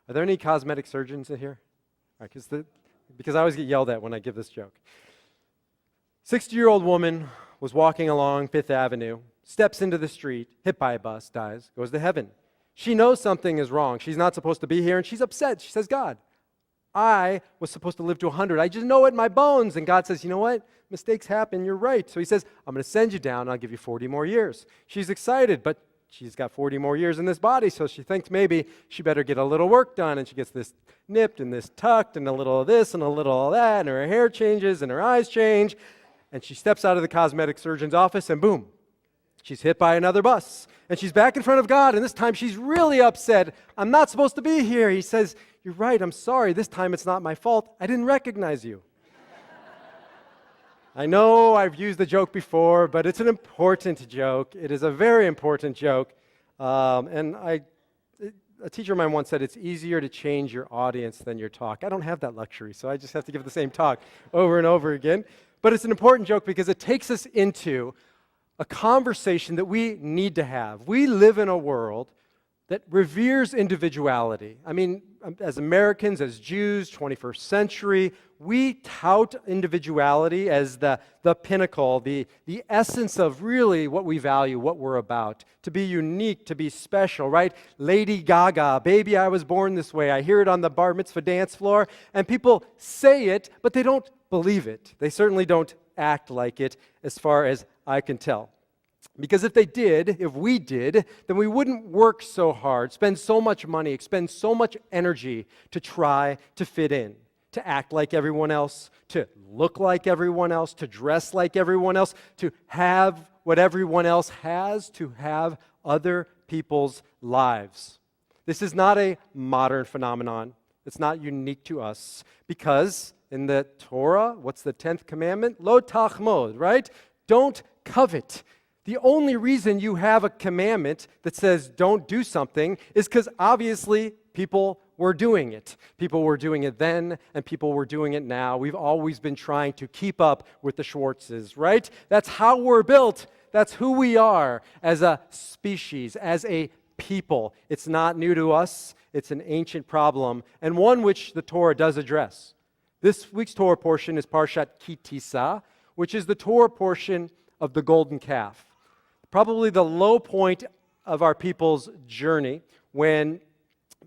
Are there any cosmetic surgeons in here? All right, because I always get yelled at when I give this joke. 60-year-old woman was walking along Fifth Avenue, steps into the street, hit by a bus, dies, goes to heaven. She knows something is wrong. She's not supposed to be here, and she's upset. She says, God, I was supposed to live to 100. I just know it in my bones. And God says, you know what? Mistakes happen. You're right. So he says, I'm going to send you down, and I'll give you 40 more years. She's excited, but she's got 40 more years in this body, so she thinks maybe she better get a little work done, and she gets this nipped and this tucked and a little of this and a little of that, and her hair changes and her eyes change, and she steps out of the cosmetic surgeon's office, and boom, she's hit by another bus, and she's back in front of God, and this time she's really upset. I'm not supposed to be here. He says, you're right, I'm sorry. This time it's not my fault. I didn't recognize you. I know I've used the joke before, but it's an important joke. It is a very important joke. A teacher of mine once said, it's easier to change your audience than your talk. I don't have that luxury, so I just have to give the same talk over and over again. But it's an important joke because it takes us into a conversation that we need to have. We live in a world that reveres individuality. I mean, as Americans, as Jews, 21st century, we tout individuality as the pinnacle, the essence of really what we value, what we're about. To be unique, to be special, right? Lady Gaga, baby, I was born this way. I hear it on the bar mitzvah dance floor, and people say it, but they don't believe it. They certainly don't act like it, as far as I can tell. Because if we did, then we wouldn't work so hard, spend so much money, expend so much energy to try to fit in, to act like everyone else, to look like everyone else, to dress like everyone else, to have what everyone else has, to have other people's lives. This is not a modern phenomenon. It's not unique to us because in the Torah, what's the 10th commandment? Lo tachmod, right? Don't covet. The only reason you have a commandment that says don't do something is because obviously people were doing it. People were doing it then, and people were doing it now. We've always been trying to keep up with the Schwartzes, right? That's how we're built. That's who we are as a species, as a people. It's not new to us. It's an ancient problem, and one which the Torah does address. This week's Torah portion is Parashat Ki Tissa, which is the Torah portion of the golden calf. Probably the low point of our people's journey when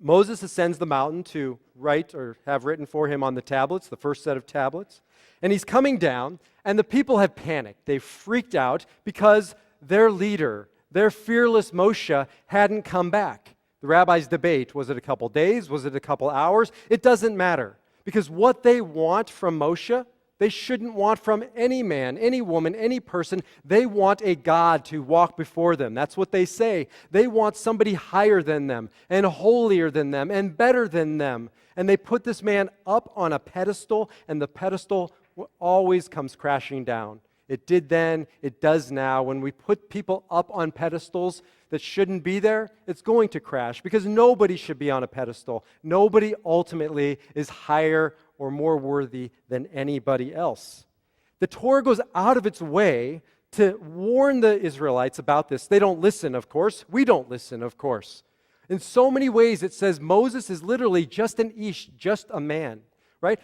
Moses ascends the mountain to write or have written for him on the tablets, the first set of tablets. And he's coming down, and the people have panicked. They've freaked out because their leader, their fearless Moshe, hadn't come back. The rabbis debate, was it a couple days? Was it a couple hours? It doesn't matter. Because what they want from Moshe, they shouldn't want from any man, any woman, any person. They want a God to walk before them. That's what they say. They want somebody higher than them and holier than them and better than them. And they put this man up on a pedestal, and the pedestal always comes crashing down. It did then, it does now. When we put people up on pedestals that shouldn't be there, it's going to crash because nobody should be on a pedestal. Nobody ultimately is higher or more worthy than anybody else. The Torah goes out of its way to warn the Israelites about this. They don't listen, of course. We don't listen, of course. In so many ways, it says Moses is literally just an ish, just a man, right?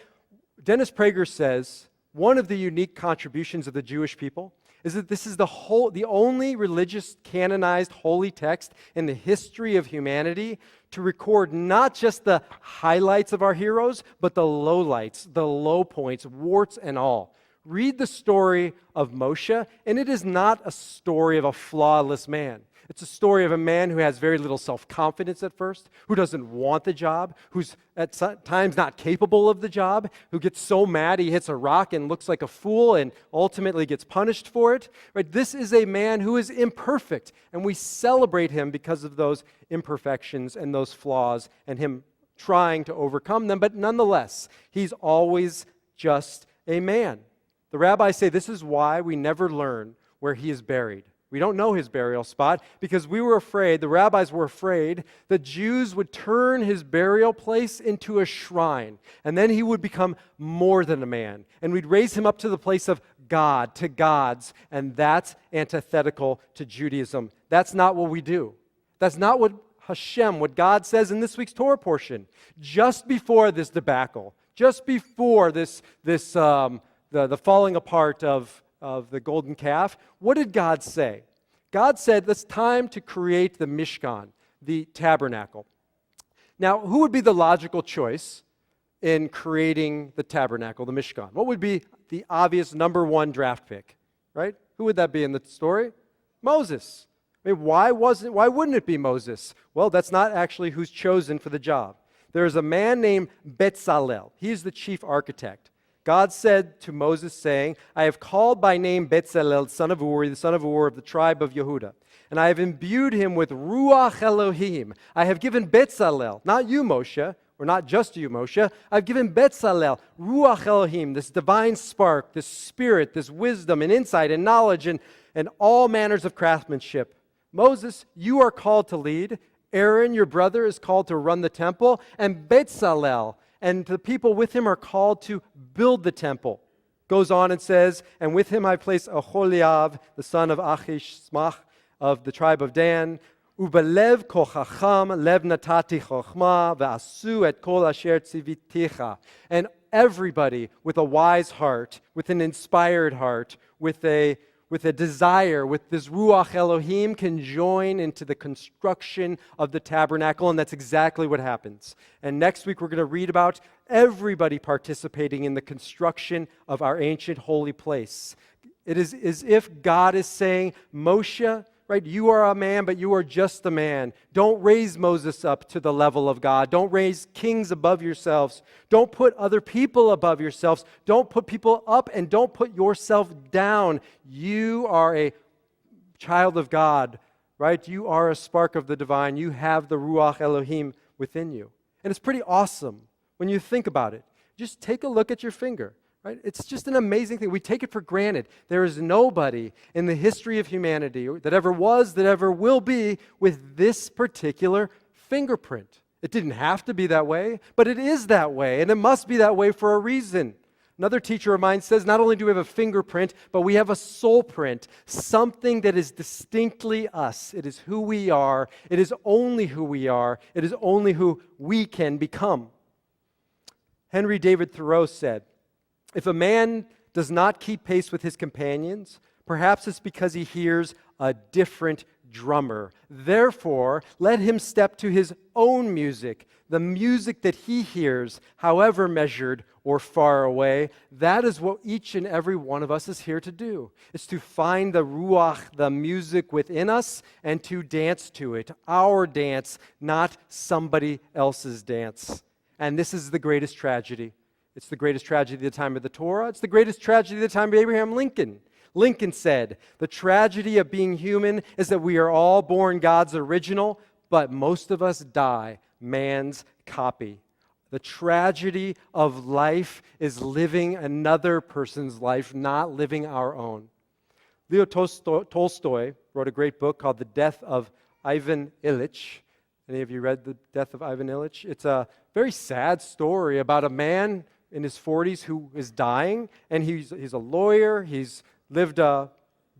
Dennis Prager says one of the unique contributions of the Jewish people is that this is the only religious canonized holy text in the history of humanity to record not just the highlights of our heroes, but the lowlights, the low points, warts and all. Read the story of Moshe, and it is not a story of a flawless man. It's a story of a man who has very little self-confidence at first, who doesn't want the job, who's at times not capable of the job, who gets so mad he hits a rock and looks like a fool and ultimately gets punished for it. Right? This is a man who is imperfect, and we celebrate him because of those imperfections and those flaws and him trying to overcome them. But nonetheless, he's always just a man. The rabbis say this is why we never learn where he is buried. We don't know his burial spot because the rabbis were afraid that Jews would turn his burial place into a shrine, and then he would become more than a man, and we'd raise him up to the place of God, to gods, and that's antithetical to Judaism. That's not what we do. That's not what Hashem, what God says in this week's Torah portion, just before this debacle, just before the falling apart of the golden calf, what did God say? God said it's time to create the Mishkan, the tabernacle. Now, who would be the logical choice in creating the tabernacle, the Mishkan? What would be the obvious number one draft pick, right? Who would that be in the story? Moses. I mean, why wouldn't it be Moses? Well, that's not actually who's chosen for the job. There's a man named Betzalel. He's the chief architect. God said to Moses, saying, I have called by name Betzalel, son of Uri, the son of Ur of the tribe of Yehuda. And I have imbued him with Ruach Elohim. I have given Betzalel, not you, Moshe, or not just you, Moshe. I've given Betzalel, Ruach Elohim, this divine spark, this spirit, this wisdom and insight and knowledge and all manners of craftsmanship. Moses, you are called to lead. Aaron, your brother, is called to run the temple. And Betzalel and the people with him are called to build the temple. Goes on and says, and with him I place Aholiab, the son of Achishmach of the tribe of Dan. Ubelev kochacham lev natati chochma ve'asu et kol asher tziviticha. And everybody with a wise heart, with an inspired heart, with a desire, with this Ruach Elohim, can join into the construction of the tabernacle, and that's exactly what happens. And next week we're going to read about everybody participating in the construction of our ancient holy place. It is as if God is saying, Moshe, right, you are a man, but you are just a man. Don't raise Moses up to the level of God. Don't raise kings above yourselves. Don't put other people above yourselves. Don't put people up and don't put yourself down. You are a child of God, right? You are a spark of the divine. You have the Ruach Elohim within you. And it's pretty awesome when you think about it. Just take a look at your finger. Right? It's just an amazing thing. We take it for granted. There is nobody in the history of humanity that ever was, that ever will be, with this particular fingerprint. It didn't have to be that way, but it is that way, and it must be that way for a reason. Another teacher of mine says not only do we have a fingerprint, but we have a soul print, something that is distinctly us. It is who we are. It is only who we are. It is only who we can become. Henry David Thoreau said, if a man does not keep pace with his companions, perhaps it's because he hears a different drummer. Therefore, let him step to his own music, the music that he hears, however measured or far away. That is what each and every one of us is here to do. It's to find the Ruach, the music within us, and to dance to it. Our dance, not somebody else's dance. And this is the greatest tragedy. It's the greatest tragedy of the time of the Torah. It's the greatest tragedy of the time of Abraham Lincoln. Lincoln said, the tragedy of being human is that we are all born God's original, but most of us die man's copy. The tragedy of life is living another person's life, not living our own. Leo Tolstoy wrote a great book called The Death of Ivan Ilyich. Any of you read The Death of Ivan Ilyich? It's a very sad story about a man in his 40s who is dying, and he's a lawyer. He's lived a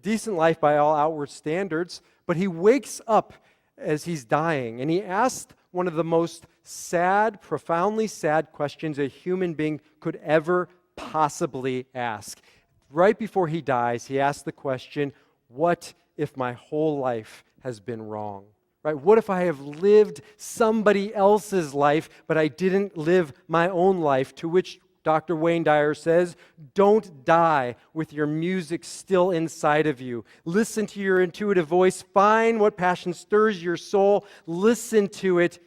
decent life by all outward standards, but he wakes up as he's dying, and he asked one of the most sad, profoundly sad questions a human being could ever possibly ask. Right before he dies, he asked the question, what if my whole life has been wrong? Right? What if I have lived somebody else's life, but I didn't live my own life? To which Dr. Wayne Dyer says, don't die with your music still inside of you. Listen to your intuitive voice. Find what passion stirs your soul. Listen to it.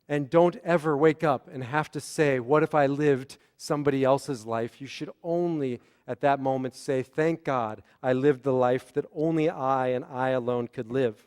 And don't ever wake up and have to say, what if I lived somebody else's life? You should only at that moment say, thank God I lived the life that only I and I alone could live.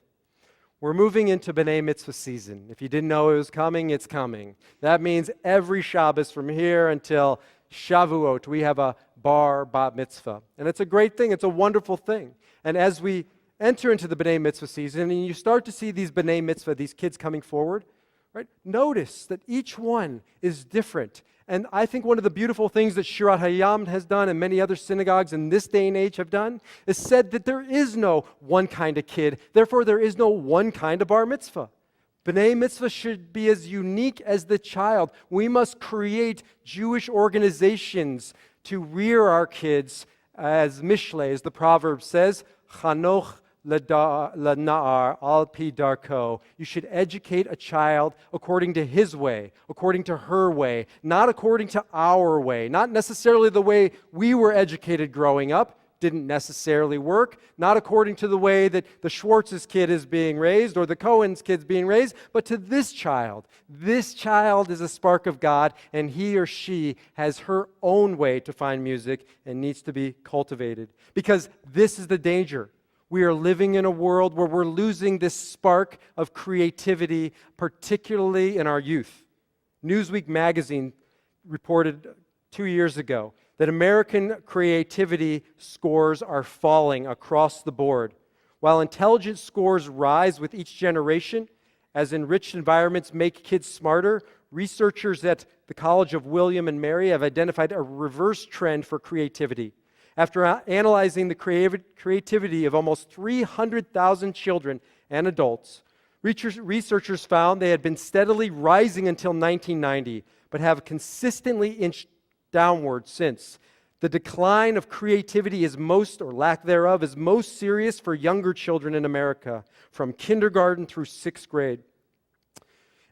We're moving into B'nai Mitzvah season. If you didn't know it was coming, it's coming. That means every Shabbos from here until Shavuot, we have a bat mitzvah. And it's a great thing. It's a wonderful thing. And as we enter into the B'nai Mitzvah season, and you start to see these B'nai Mitzvah, these kids coming forward, right? Notice that each one is different. And I think one of the beautiful things that Shirat Hayim has done and many other synagogues in this day and age have done is said that there is no one kind of kid. Therefore, there is no one kind of bar mitzvah. B'nai mitzvah should be as unique as the child. We must create Jewish organizations to rear our kids as Mishlei, as the proverb says, Chanoch L'na'ar al pi darko. You should educate a child according to his way, according to her way, not according to our way, not necessarily the way we were educated growing up. Didn't necessarily work, not according to the way that the Schwartz's kid is being raised or the Cohen's kid's being raised, but to this child. This child is a spark of God, and he or she has her own way to find music and needs to be cultivated. Because this is the danger. We are living in a world where we're losing this spark of creativity, particularly in our youth. Newsweek magazine reported 2 years ago that American creativity scores are falling across the board. While intelligence scores rise with each generation, as enriched environments make kids smarter, researchers at the College of William and Mary have identified a reverse trend for creativity. After analyzing the creativity of almost 300,000 children and adults, researchers found they had been steadily rising until 1990, but have consistently inched downward since. The decline of creativity is most, or lack thereof, is most serious for younger children in America, from kindergarten through 6th grade.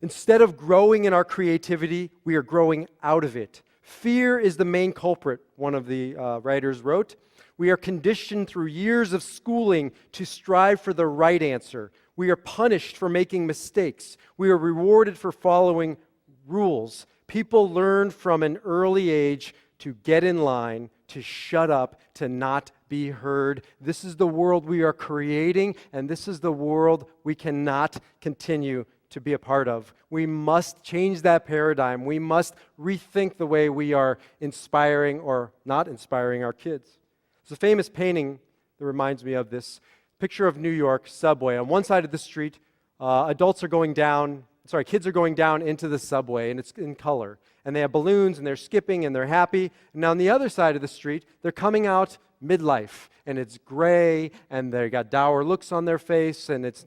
Instead of growing in our creativity, we are growing out of it. Fear is the main culprit, one of the writers wrote. We are conditioned through years of schooling to strive for the right answer. We are punished for making mistakes. We are rewarded for following rules. People learn from an early age to get in line, to shut up, to not be heard. This is the world we are creating, and this is the world we cannot continue to be a part of. We must change that paradigm. We must rethink the way we are inspiring or not inspiring our kids. There's a famous painting that reminds me of this. Picture of New York subway. On one side of the street, kids are going down into the subway, and it's in color. And they have balloons, and they're skipping, and they're happy. And on the other side of the street, they're coming out midlife, and it's gray, and they got dour looks on their face, and it's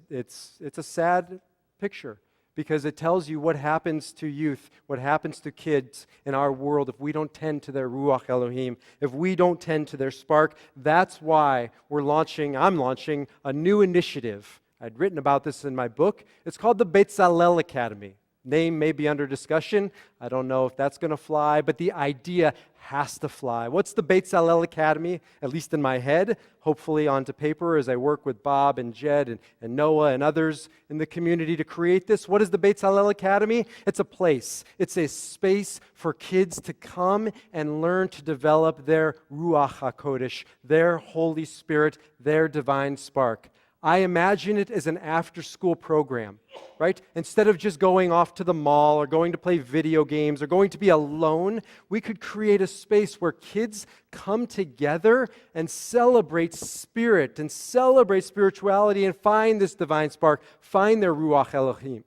a sad picture because it tells you what happens to youth, what happens to kids in our world if we don't tend to their Ruach Elohim, if we don't tend to their spark. That's why I'm launching a new initiative. I'd written about this in my book. It's called the Betzalel Academy. Name may be under discussion. I don't know if that's going to fly, but the idea has to fly. What's the Betzalel Academy? At least in my head, hopefully onto paper as I work with Bob and Jed and Noah and others in the community to create this. What is the Betzalel Academy? It's a place. It's a space for kids to come and learn to develop their Ruach HaKodesh, their Holy Spirit, their divine spark. I imagine it as an after-school program, right? Instead of just going off to the mall or going to play video games or going to be alone, we could create a space where kids come together and celebrate spirit and celebrate spirituality and find this divine spark, find their Ruach Elohim.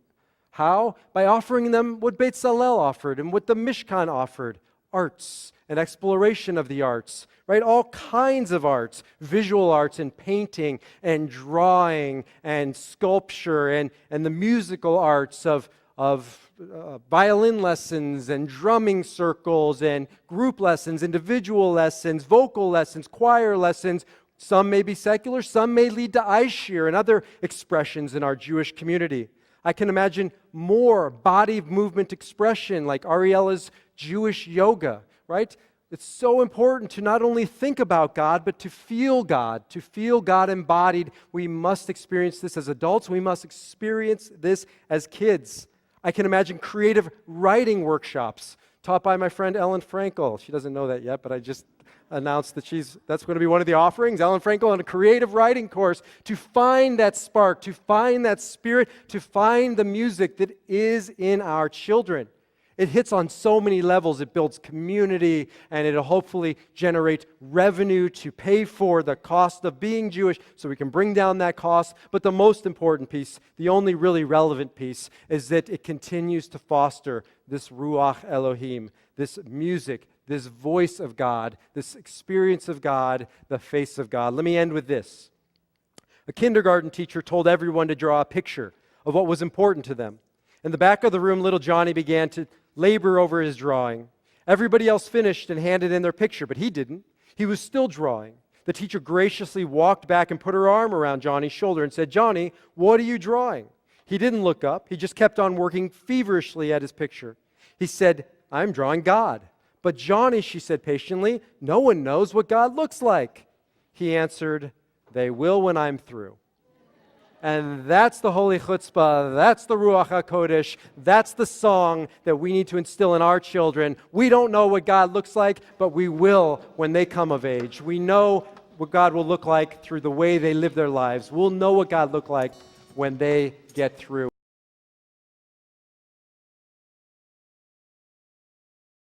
How? By offering them what Beit Salel offered and what the Mishkan offered, arts and exploration of the arts, right? All kinds of arts, visual arts and painting and drawing and sculpture and the musical arts of violin lessons and drumming circles and group lessons, individual lessons, vocal lessons, choir lessons. Some may be secular, some may lead to Aishir and other expressions in our Jewish community. I can imagine more body movement expression like Ariella's Jewish yoga, right? It's so important to not only think about God, but to feel God embodied. We must experience this as adults. We must experience this as kids. I can imagine creative writing workshops taught by my friend Ellen Frankel. She doesn't know that yet, but I just announced that that's going to be one of the offerings. Ellen Frankel on a creative writing course to find that spark, to find that spirit, to find the music that is in our children. It hits on so many levels. It builds community, and it'll hopefully generate revenue to pay for the cost of being Jewish so we can bring down that cost. But the most important piece, the only really relevant piece, is that it continues to foster this Ruach Elohim, this music, this voice of God, this experience of God, the face of God. Let me end with this. A kindergarten teacher told everyone to draw a picture of what was important to them. In the back of the room, little Johnny began to labor over his drawing. Everybody else finished and handed in their picture, but he didn't. He was still drawing. The teacher graciously walked back and put her arm around Johnny's shoulder and said, "Johnny, what are you drawing?" He didn't look up. He just kept on working feverishly at his picture. He said, "I'm drawing God." "But Johnny," she said patiently, "no one knows what God looks like." He answered, "They will when I'm through." And that's the holy chutzpah, that's the Ruach HaKodesh, that's the song that we need to instill in our children. We don't know what God looks like, but we will when they come of age. We know what God will look like through the way they live their lives. We'll know what God looks like when they get through.